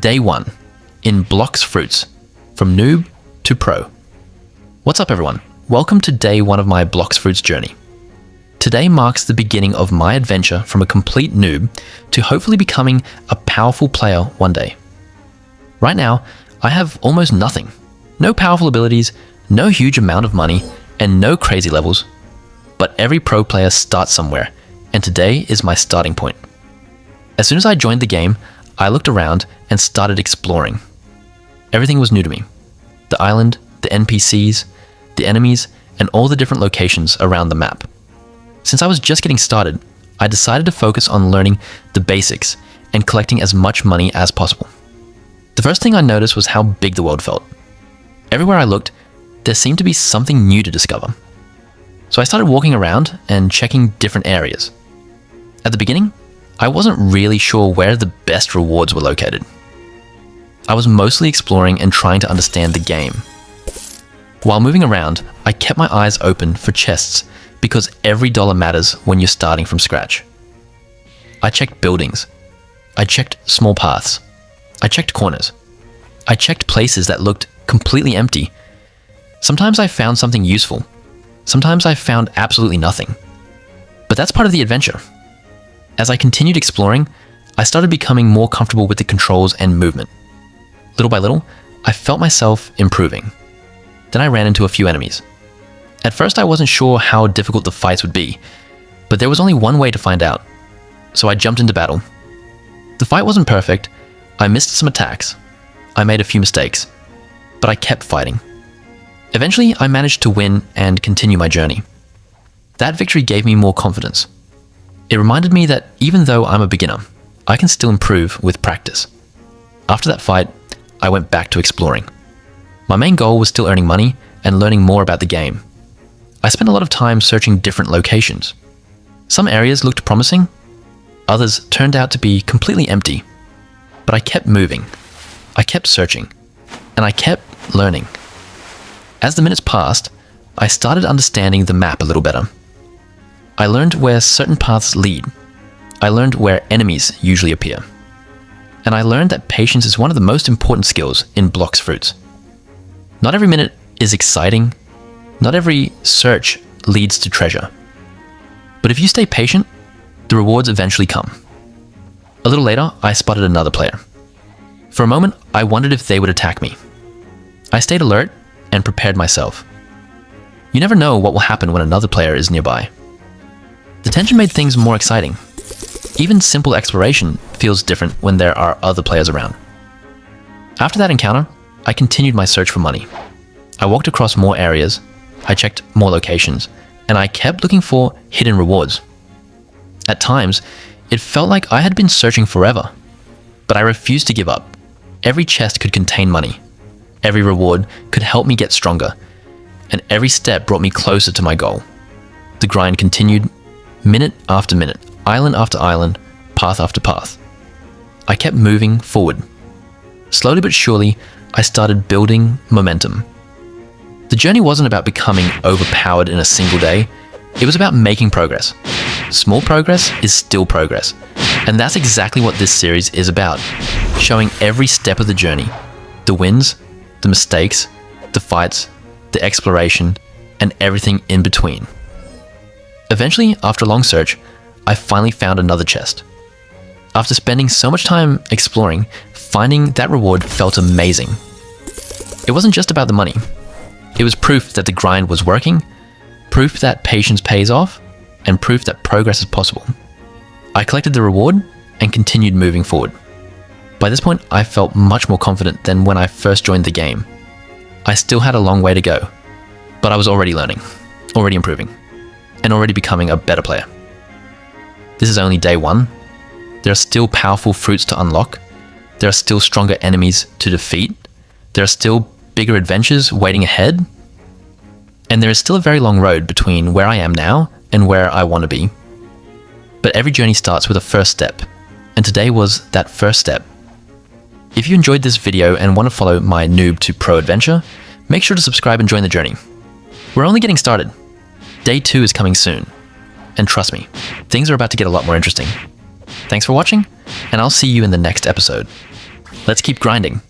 Day 1 in Blox Fruits, from Noob to Pro. What's up everyone? Welcome to day 1 of my Blox Fruits journey. Today marks the beginning of my adventure from a complete noob to hopefully becoming a powerful player one day. Right now, I have almost nothing. No powerful abilities, no huge amount of money, and no crazy levels. But every pro player starts somewhere, and today is my starting point. As soon as I joined the game, I looked around and started exploring. Everything was new to me. The island, the NPCs, the enemies, and all the different locations around the map. Since I was just getting started, I decided to focus on learning the basics and collecting as much money as possible. The first thing I noticed was how big the world felt. Everywhere I looked, there seemed to be something new to discover. So I started walking around and checking different areas. At the beginning, I wasn't really sure where the best rewards were located. I was mostly exploring and trying to understand the game. While moving around, I kept my eyes open for chests because every dollar matters when you're starting from scratch. I checked buildings. I checked small paths. I checked corners. I checked places that looked completely empty. Sometimes I found something useful. Sometimes I found absolutely nothing. But that's part of the adventure. As I continued exploring, I started becoming more comfortable with the controls and movement. Little by little, I felt myself improving. Then I ran into a few enemies. At first I wasn't sure how difficult the fights would be, but there was only one way to find out. So I jumped into battle. The fight wasn't perfect. I missed some attacks. I made a few mistakes, but I kept fighting. Eventually I managed to win and continue my journey. That victory gave me more confidence. It reminded me that even though I'm a beginner, I can still improve with practice. After that fight, I went back to exploring. My main goal was still earning money and learning more about the game. I spent a lot of time searching different locations. Some areas looked promising, others turned out to be completely empty. But I kept moving, I kept searching, and I kept learning. As the minutes passed, I started understanding the map a little better. I learned where certain paths lead. I learned where enemies usually appear. And I learned that patience is one of the most important skills in Blox Fruits. Not every minute is exciting. Not every search leads to treasure. But if you stay patient, the rewards eventually come. A little later, I spotted another player. For a moment, I wondered if they would attack me. I stayed alert and prepared myself. You never know what will happen when another player is nearby. The tension made things more exciting. Even simple exploration feels different when there are other players around. After that encounter, I continued my search for money. I walked across more areas, I checked more locations, and I kept looking for hidden rewards. At times, it felt like I had been searching forever, but I refused to give up. Every chest could contain money. Every reward could help me get stronger, and every step brought me closer to my goal. The grind continued, minute after minute, island after island, path after path. I kept moving forward. Slowly but surely, I started building momentum. The journey wasn't about becoming overpowered in a single day. It was about making progress. Small progress is still progress. And that's exactly what this series is about. Showing every step of the journey. The wins, the mistakes, the fights, the exploration, and everything in between. Eventually, after a long search, I finally found another chest. After spending so much time exploring, finding that reward felt amazing. It wasn't just about the money. It was proof that the grind was working, proof that patience pays off, and proof that progress is possible. I collected the reward and continued moving forward. By this point, I felt much more confident than when I first joined the game. I still had a long way to go, but I was already learning, already improving, and already becoming a better player. This is only day 1. There are still powerful fruits to unlock. There are still stronger enemies to defeat. There are still bigger adventures waiting ahead. And there is still a very long road between where I am now and where I want to be. But every journey starts with a first step, and today was that first step. If you enjoyed this video and want to follow my Noob to Pro adventure, make sure to subscribe and join the journey. We're only getting started. Day 2 is coming soon. And trust me, things are about to get a lot more interesting. Thanks for watching, and I'll see you in the next episode. Let's keep grinding.